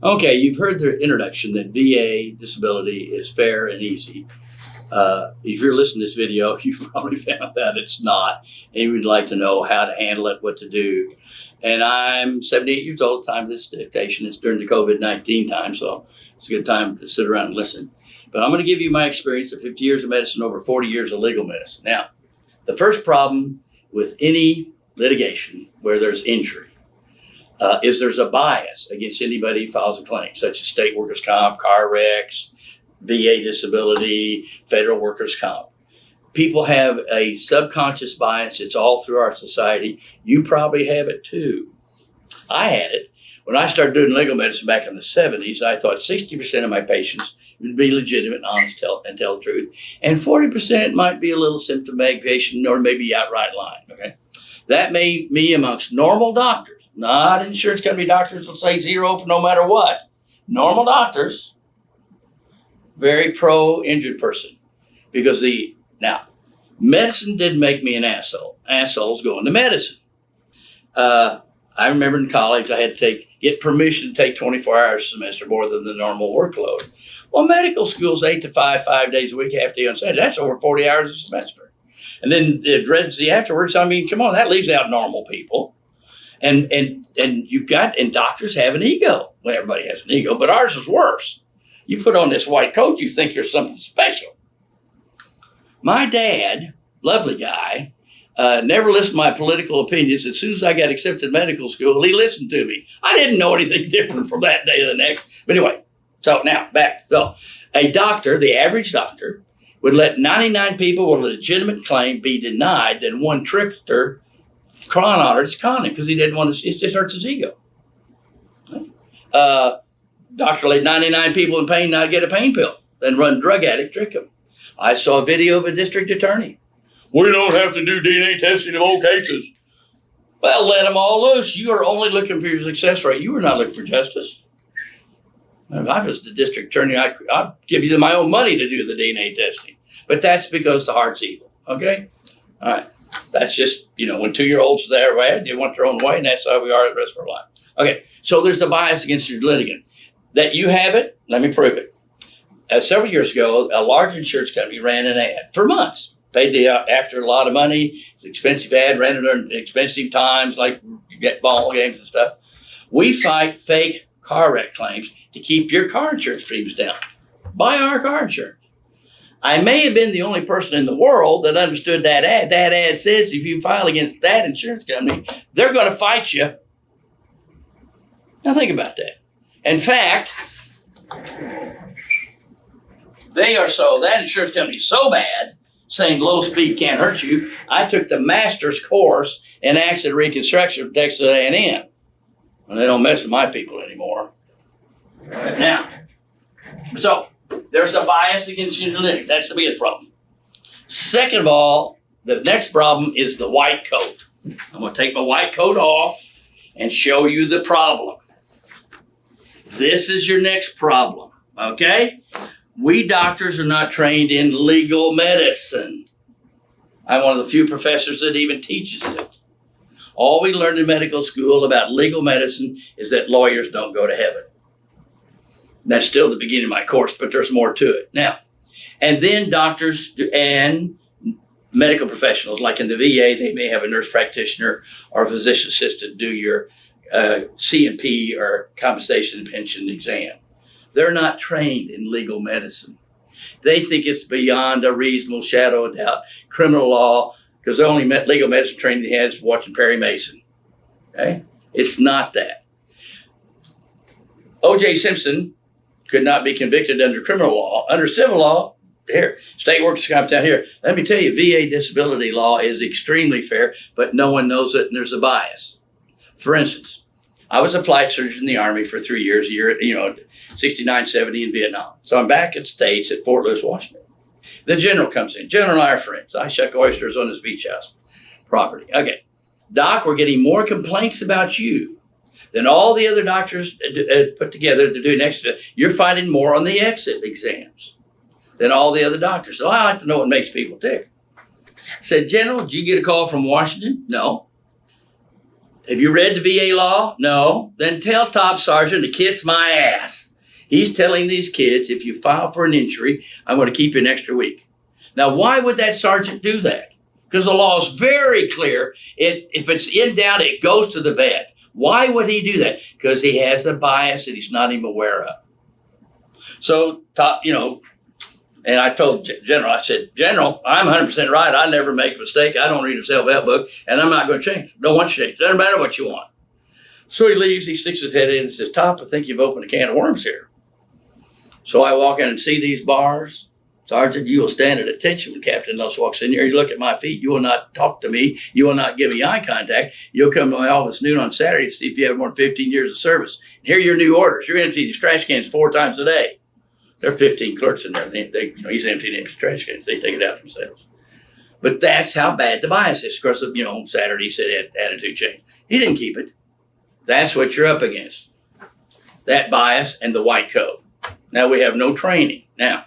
Okay, you've heard the introduction that VA disability is fair and easy. If you're listening to this video, you've probably found out it's not, and you would like to know how to handle it, what to do. And I'm 78 years old at the time of this dictation. It's during the COVID-19 time, so it's a good time to sit around and listen. But I'm going to give you my experience of 50 years of medicine, over 40 years of legal medicine. Now, the first problem with any litigation where there's injury is there's a bias against anybody who files a claim, such as state workers' comp, car wrecks, VA disability, federal workers' comp. People have a subconscious bias. It's all through our society. You probably have it too. I had it. When I started doing legal medicine back in the 70s, I thought 60% of my patients would be legitimate and honest and tell the truth. And 40% might be a little symptom aggravation or maybe outright lying, okay? That made me amongst normal doctors, not insurance company doctors will say zero for no matter what. Normal doctors, very pro-injured person. Because now, medicine did make me an asshole. Assholes going to medicine. I remember in college I had to get permission to take 24 hours a semester, more than the normal workload. Well, medical school's 8 to 5, 5 days a week, half day on Saturday. That's over 40 hours a semester. And then the residency afterwards, I mean, come on, that leaves out normal people. And doctors have an ego. Well, everybody has an ego, but ours is worse. You put on this white coat, you think you're something special. My dad, lovely guy, never listened to my political opinions. As soon as I got accepted to medical school, he listened to me. I didn't know anything different from that day to the next. But anyway, so now back. So a doctor, the average doctor, would let 99 people with a legitimate claim be denied, then one trickster con artist con him because he didn't want to, it just hurts his ego. Doctor let 99 people in pain not get a pain pill, then run drug addict, trick them. I saw a video of a district attorney. We don't have to do DNA testing of all cases. Well, let them all loose. You are only looking for your success rate. You are not looking for justice. If I was the district attorney, I'd give you my own money to do the DNA testing. But that's because the heart's evil, okay? All right. That's just, when 2-year-olds are there, right? They want their own way, and that's how we are the rest of our life. Okay, so there's a bias against your litigant. That you have it, let me prove it. Several years ago, a large insurance company ran an ad for months. Paid the actor a lot of money. It's an expensive ad, ran it on expensive times, like you get ball games and stuff. We fight fake car wreck claims to keep your car insurance premiums down. Buy our car insurance. I may have been the only person in the world that understood that ad. That ad says if you file against that insurance company, they're going to fight you. Now think about that. In fact, that insurance company is so bad, saying low speed can't hurt you. I took the master's course in accident reconstruction from Texas A&M. And they don't mess with my people anymore. Now, so there's a bias against your litigant. That's the biggest problem. Second of all, the next problem is the white coat. I'm going to take my white coat off and show you the problem. This is your next problem, okay? We doctors are not trained in legal medicine. I'm one of the few professors that even teaches it. All we learned in medical school about legal medicine is that lawyers don't go to heaven. That's still the beginning of my course, but there's more to it. Now, and then doctors and medical professionals, like in the VA, they may have a nurse practitioner or a physician assistant do your C&P or compensation and pension exam. They're not trained in legal medicine. They think it's beyond a reasonable shadow of doubt. Criminal law, because the only legal medicine training they had is watching Perry Mason. Okay? It's not that. O.J. Simpson could not be convicted under criminal law. Under civil law, here, state workers' comp down here. Let me tell you, VA disability law is extremely fair, but no one knows it, and there's a bias. For instance, I was a flight surgeon in the Army for 3 years, 69, 70 in Vietnam. So I'm back at States at Fort Lewis, Washington. The general comes in. General and I are friends. I shuck oysters on his beach house property. Okay. Doc, we're getting more complaints about you than all the other doctors put together to do next to it. You're finding more on the exit exams than all the other doctors. So I like to know what makes people tick. I said, General, did you get a call from Washington? No. Have you read the VA law? No. Then tell Top Sergeant to kiss my ass. He's telling these kids, if you file for an injury, I'm going to keep you an extra week. Now, why would that sergeant do that? Because the law is very clear. If it's in doubt, it goes to the vet. Why would he do that? Because he has a bias that he's not even aware of. So, and I told General, I said, General, I'm 100% right. I never make a mistake. I don't read a self-help book, and I'm not going to change. Don't want to change. Doesn't matter what you want. So he leaves. He sticks his head in and says, Top, I think you've opened a can of worms here. So I walk in and see these bars. Sergeant, you will stand at attention when Captain Ellis walks in here. You look at my feet. You will not talk to me. You will not give me eye contact. You'll come to my office noon on Saturday to see if you have more than 15 years of service. And here are your new orders. You're emptying these trash cans 4 times a day. There are 15 clerks in there. He's emptying empty trash cans. They take it out themselves. But that's how bad the bias is. Of course, Saturday he said attitude change. He didn't keep it. That's what you're up against. That bias and the white coat. Now we have no training. Now,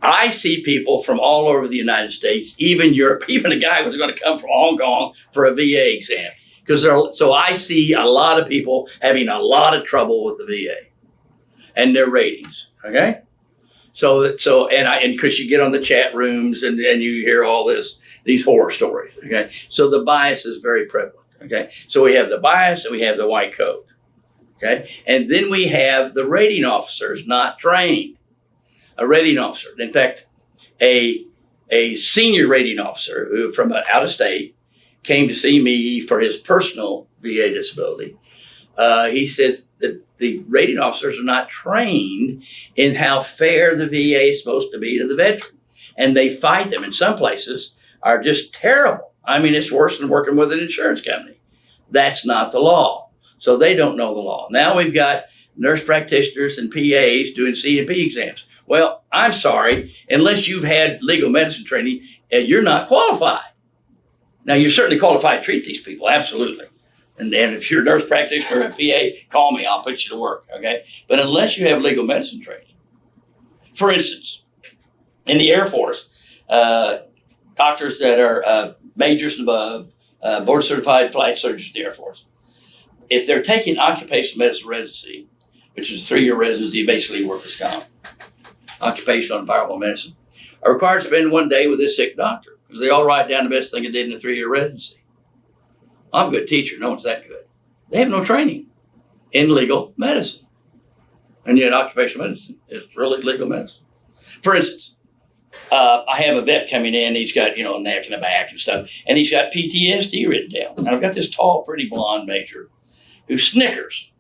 I see people from all over the United States, even Europe, even a guy who's going to come from Hong Kong for a VA exam. So I see a lot of people having a lot of trouble with the VA and their ratings. Okay. So because you get on the chat rooms and you hear all these horror stories. Okay. So the bias is very prevalent. Okay. So we have the bias and we have the white coat. Okay. And then we have the rating officers not trained. A rating officer. In fact, a senior rating officer who from out of state came to see me for his personal VA disability. He says that the rating officers are not trained in how fair the VA is supposed to be to the veteran. And they fight them. In some places are just terrible. I mean, it's worse than working with an insurance company. That's not the law. So they don't know the law. Now we've got nurse practitioners and PAs doing C&P exams. Well, I'm sorry, unless you've had legal medicine training, you're not qualified. Now, you're certainly qualified to treat these people, absolutely. And if you're a nurse practitioner or a PA, call me, I'll put you to work, okay? But unless you have legal medicine training, for instance, in the Air Force, doctors that are majors and above, board certified flight surgeons in the Air Force, if they're taking occupational medicine residency, which is a 3-year residency, basically workers' comp, occupational and environmental medicine, are required to spend 1 day with this sick doctor because they all write down the best thing they did in a 3-year residency. I'm a good teacher. No one's that good. They have no training in legal medicine. And yet occupational medicine is really legal medicine. For instance, I have a vet coming in. He's got, a neck and a back and stuff. And he's got PTSD written down. And I've got this tall, pretty blonde major who snickers.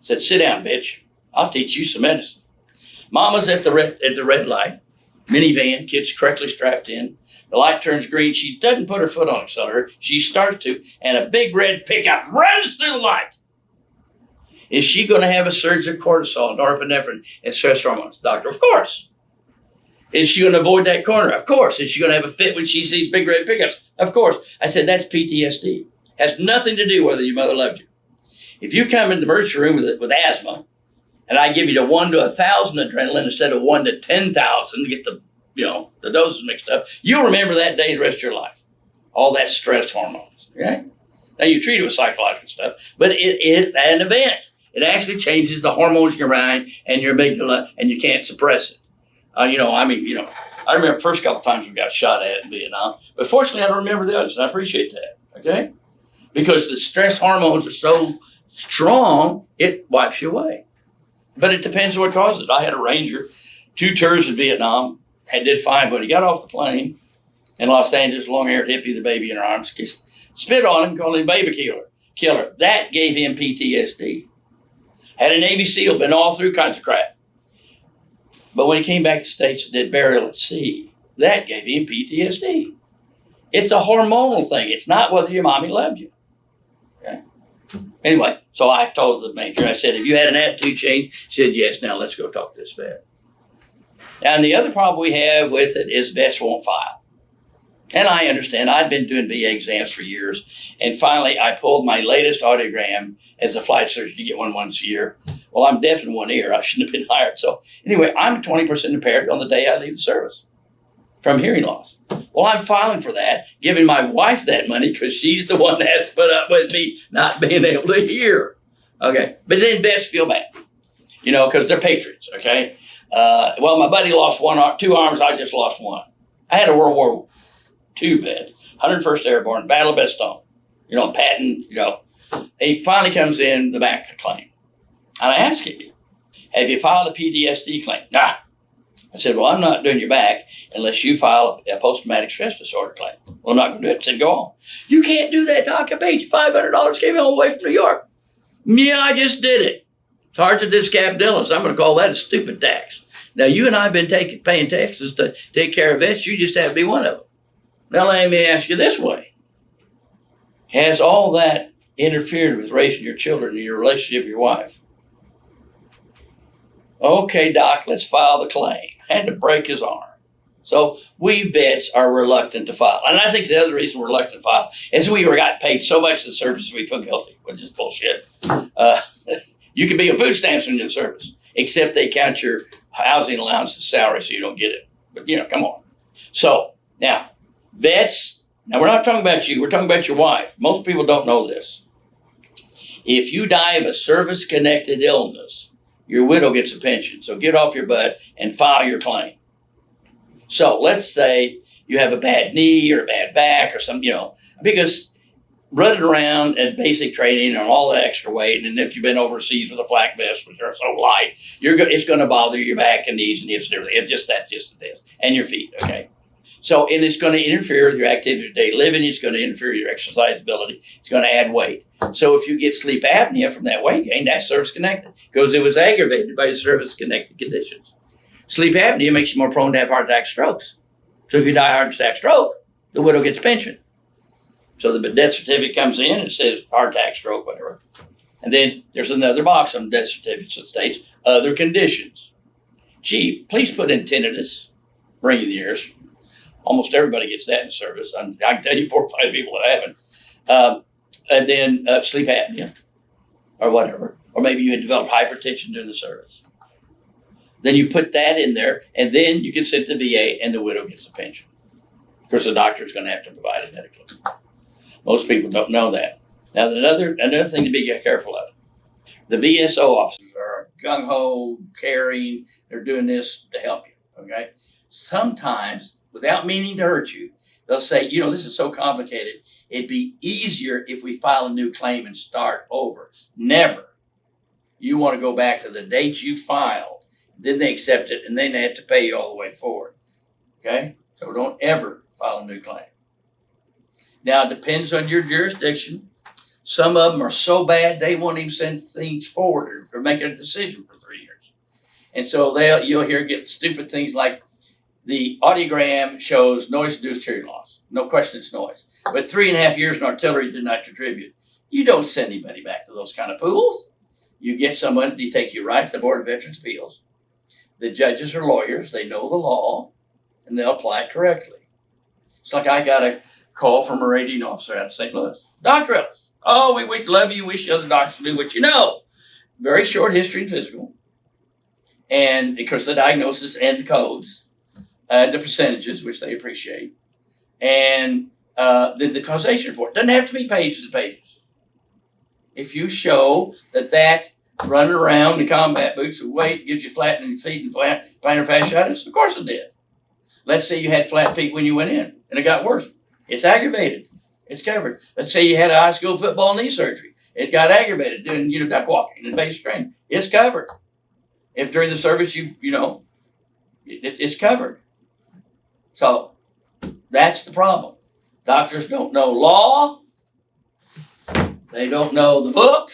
Said, sit down, bitch. I'll teach you some medicine. Mama's at the red light, minivan, kids correctly strapped in. The light turns green. She doesn't put her foot on the accelerator. She starts to, and a big red pickup runs through the light. Is she going to have a surge of cortisol, norepinephrine, and stress hormones? Doctor, of course. Is she going to avoid that corner? Of course. Is she going to have a fit when she sees big red pickups? Of course. I said, that's PTSD. Has nothing to do whether your mother loved you. If you come in the emergency room with asthma, and I give you the 1 to 1,000 adrenaline instead of 1 to 10,000 to get the doses mixed up, you'll remember that day the rest of your life. All that stress hormones, okay? Now you treat it with psychological stuff, but it is an event. It actually changes the hormones in your mind and your amygdala, and you can't suppress it. I remember the first couple times we got shot at in Vietnam, but fortunately I don't remember the others, and I appreciate that, okay? Because the stress hormones are so strong, it wipes you away. But it depends on what causes it. I had a Ranger, 2 tours in Vietnam, did fine, but he got off the plane in Los Angeles, long-haired hippie, the baby in her arms, kissed, spit on him, called him baby killer. That gave him PTSD. Had a Navy SEAL, been all through kinds of crap. But when he came back to the States and did burial at sea, that gave him PTSD. It's a hormonal thing. It's not whether your mommy loved you. Okay? Anyway, so I told the major, I said, have you had an attitude change? She said, yes. Now let's go talk to this vet. And the other problem we have with it is vets won't file. And I understand. I'd been doing VA exams for years. And finally, I pulled my latest audiogram as a flight surgeon to get one once a year. Well, I'm deaf in one ear. I shouldn't have been hired. So anyway, I'm 20% impaired on the day I leave the service. from hearing loss. Well, I'm filing for that, giving my wife that money because she's the one that has to put up with me not being able to hear. Okay, but then vets feel bad, because they're patriots. Okay, well, my buddy lost two arms. I just lost one. I had a World War II vet, 101st Airborne, Battle of Bastogne. Patton. He finally comes in the back claim, and I asked him, "Have you filed a PTSD claim?" Nah. I said, "Well, I'm not doing your back unless you file a post-traumatic stress disorder claim." "Well, I'm not going to do it." I said, "Go on." "You can't do that, Doc. I paid you $500, came all the way from New York." "Yeah, I just did it. Sergeant did scapdillas. I'm going to call that a stupid tax. Now, you and I have been paying taxes to take care of vets. You just have to be one of them." Now, let me ask you this way. Has all that interfered with raising your children and your relationship with your wife? "Okay, Doc, let's file the claim." Had to break his arm. So we vets are reluctant to file. And I think the other reason we're reluctant to file is we got paid so much in the service we feel guilty, which is bullshit. You can be on food stamps when you're in service, except they count your housing allowance as salary so you don't get it. But, come on. So now, vets, now we're not talking about you, we're talking about your wife. Most people don't know this. If you die of a service-connected illness, your widow gets a pension. So get off your butt and file your claim. So let's say you have a bad knee or a bad back or something, because running around at basic training and all the extra weight, and if you've been overseas with a flak vest, which are so light, it's going to bother your back and knees and hips and everything. That's just this, and your feet, okay? So, and it's going to interfere with your activity of daily living. It's going to interfere with your exercise ability. It's going to add weight. So if you get sleep apnea from that weight gain, that's service-connected because it was aggravated by service-connected conditions. Sleep apnea makes you more prone to have heart attack strokes. So if you die of heart attack stroke, the widow gets pension. So the death certificate comes in and it says heart attack, stroke, whatever. And then there's another box on the death certificate that states other conditions. Gee, please put in tinnitus, ringing the ears. Almost everybody gets that in service. I can tell you 4 or 5 people that haven't. And then sleep apnea or whatever. Or maybe you had developed hypertension during the service. Then you put that in there, and then you can send to the VA, and the widow gets a pension. Of course, the doctor is going to have to provide it medically. Most people don't know that. Now, another thing to be careful of. The VSO officers are gung-ho, caring. They're doing this to help you, okay? Sometimes, without meaning to hurt you, they'll say, this is so complicated. It'd be easier if we file a new claim and start over. Never. You want to go back to the date you filed. Then they accept it, and then they have to pay you all the way forward. Okay? So don't ever file a new claim. Now, it depends on your jurisdiction. Some of them are so bad, they won't even send things forward or make a decision for 3 years. And so you'll get stupid things like the audiogram shows noise-induced hearing loss. No question it's noise. But 3.5 years in artillery did not contribute. You don't send anybody back to those kind of fools. You get someone to take you right to the Board of Veterans' Appeals. The judges are lawyers. They know the law, and they'll apply it correctly. It's like I got a call from a rating officer out of St. Louis. "Dr. Ellis, we love you. Wish the other doctors do what you know." Very short history and physical. And because the diagnosis and the codes, the percentages, which they appreciate, and then the causation report. Doesn't have to be pages and pages. If you show that running around in combat boots with weight gives you flattening feet and plantar fasciitis, of course it did. Let's say you had flat feet when you went in, and it got worse. It's aggravated. It's covered. Let's say you had a high school football knee surgery. It got aggravated doing duck walking and basic training. It's covered. If during the service it's covered. So that's the problem. Doctors don't know law. They don't know the book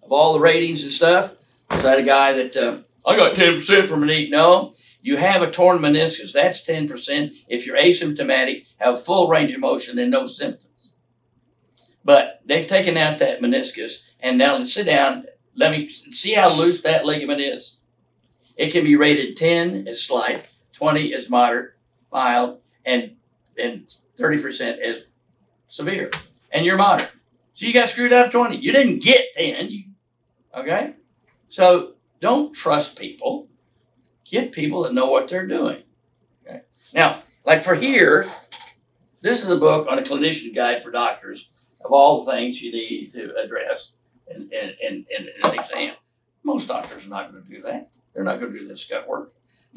of all the ratings and stuff. Is that a guy that, I got 10% from a knee? No. You have a torn meniscus. That's 10%. If you're asymptomatic, have full range of motion and no symptoms. But they've taken out that meniscus. And now let's sit down. Let me see how loose that ligament is. It can be rated 10 as slight, 20 as moderate, mild, and 30% as severe. And you're moderate. So you got screwed out of 20. You didn't get 10. Okay? So don't trust people. Get people that know what they're doing. Okay? Now, like for here, this is a book on a clinician guide for doctors of all the things you need to address in an exam. Most doctors are not going to do that. They're not going to do this gut work.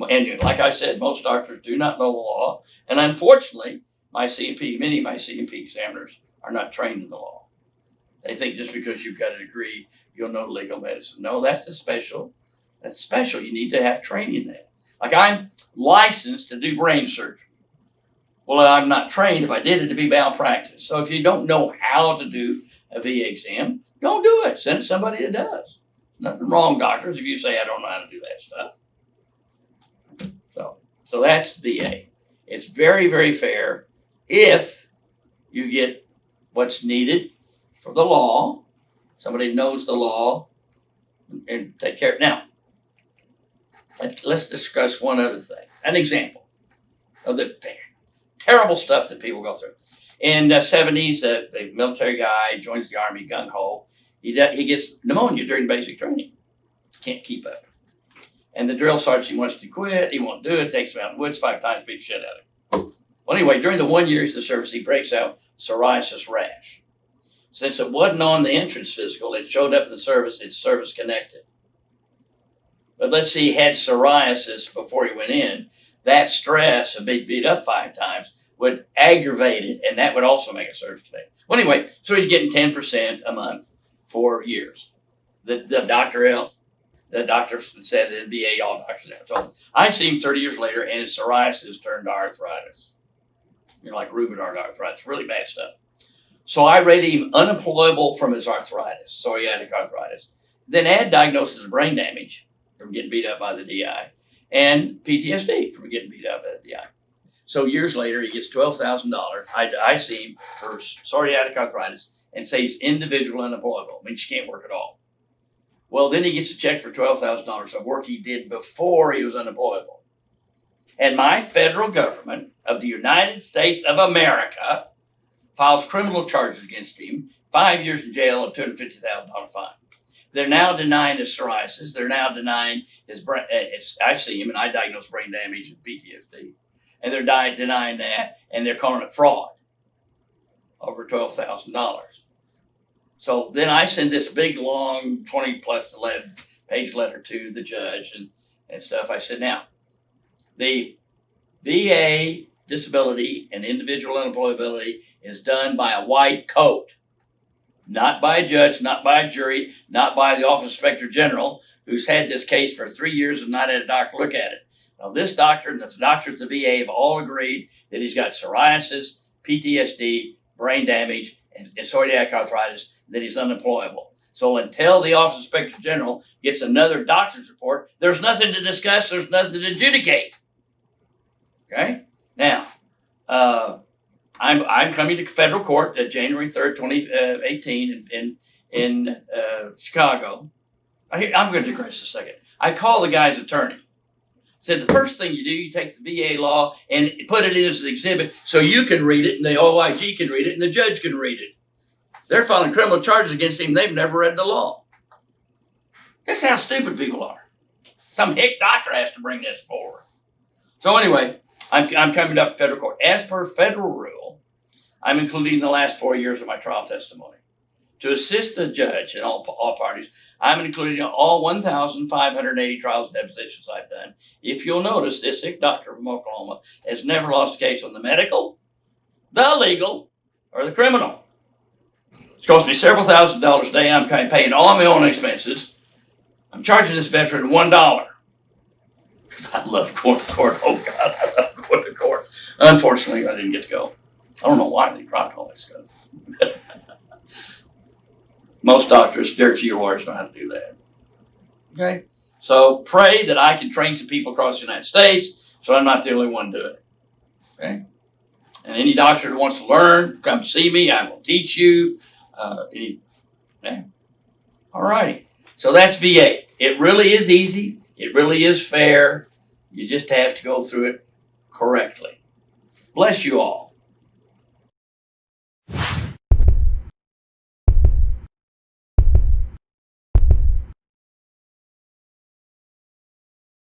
And like I said, most doctors do not know the law. And unfortunately, many of my CMP examiners are not trained in the law. They think just because you've got a degree, you'll know legal medicine. No, that's special. That's special. You need to have training in that. Like I'm licensed to do brain surgery. Well, I'm not trained. If I did it, it'd be malpractice. So if you don't know how to do a VA exam, don't do it. Send it to somebody that does. Nothing wrong, doctors, if you say I don't know how to do that stuff. So that's VA. It's very, very fair if you get what's needed for the law. Somebody knows the law and take care of it. Now, let's discuss one other thing. An example of the terrible stuff that people go through. In the 70s, the military guy joins the Army gung-ho. He gets pneumonia during basic training. Can't keep up. And the drill sergeant, he wants to quit. He won't do it. Takes him out in the woods 5 times, beats the shit out of him. Well, anyway, during the 1 year he's in the service, he breaks out psoriasis rash. Since it wasn't on the entrance physical, it showed up in the service. It's service connected. But let's say he had psoriasis before he went in. That stress of being beat up 5 times would aggravate it, and that would also make it service connected. Well, anyway, so he's getting 10% a month for years. The doctor said in VA, all doctors now. So I see him 30 years later, and his psoriasis turned to arthritis. Like rheumatoid arthritis, really bad stuff. So I rated him unemployable from his arthritis, psoriatic arthritis. Then add diagnosis of brain damage from getting beat up by the DI and PTSD from getting beat up by the DI. So years later, he gets $12,000. I see him for psoriatic arthritis and say he's individual unemployable. Means you can't work at all. Well, then he gets a check for $12,000 of work he did before he was unemployable. And my federal government of the United States of America files criminal charges against him, 5 years in jail and $250,000 fine. They're now denying his psoriasis. They're now denying his brain. I see him and I diagnose brain damage and PTSD. And they're denying that, and they're calling it fraud over $12,000. So then I send this big, long, 20-plus 11-page letter to the judge and stuff. I said, now, the VA disability and individual unemployability is done by a white coat, not by a judge, not by a jury, not by the Office of Inspector General, who's had this case for 3 years and not had a doctor look at it. Now, this doctor and the doctors at the VA have all agreed that he's got psoriasis, PTSD, brain damage, and psoriatic arthritis, that he's unemployable. So until the Office of Inspector General gets another doctor's report, there's nothing to discuss, there's nothing to adjudicate. Okay? Now, I'm coming to federal court January 3rd, 2018 in Chicago. I'm going to digress a second. I call the guy's attorney. Said the first thing you do, you take the VA law and put it in as an exhibit so you can read it and the OIG can read it and the judge can read it. They're filing criminal charges against him. They've never read the law. That's how stupid people are. Some hick doctor has to bring this forward. So anyway, I'm coming up to federal court. As per federal rule, I'm including the last 4 years of my trial testimony. To assist the judge and all parties, I'm including all 1,580 trials and depositions I've done. If you'll notice, this sick doctor from Oklahoma has never lost a case on the medical, the legal, or the criminal. It's cost me several $1,000s a day. I'm paying all my own expenses. I'm charging this veteran $1. I love going to court. Oh, God, I love going to court. Unfortunately, I didn't get to go. I don't know why they dropped all that stuff. Most doctors, very few lawyers know how to do that. Okay? So pray that I can train some people across the United States so I'm not the only one doing it. Okay? And any doctor that wants to learn, come see me. I will teach you. Okay? All righty. So that's VA. It really is easy. It really is fair. You just have to go through it correctly. Bless you all.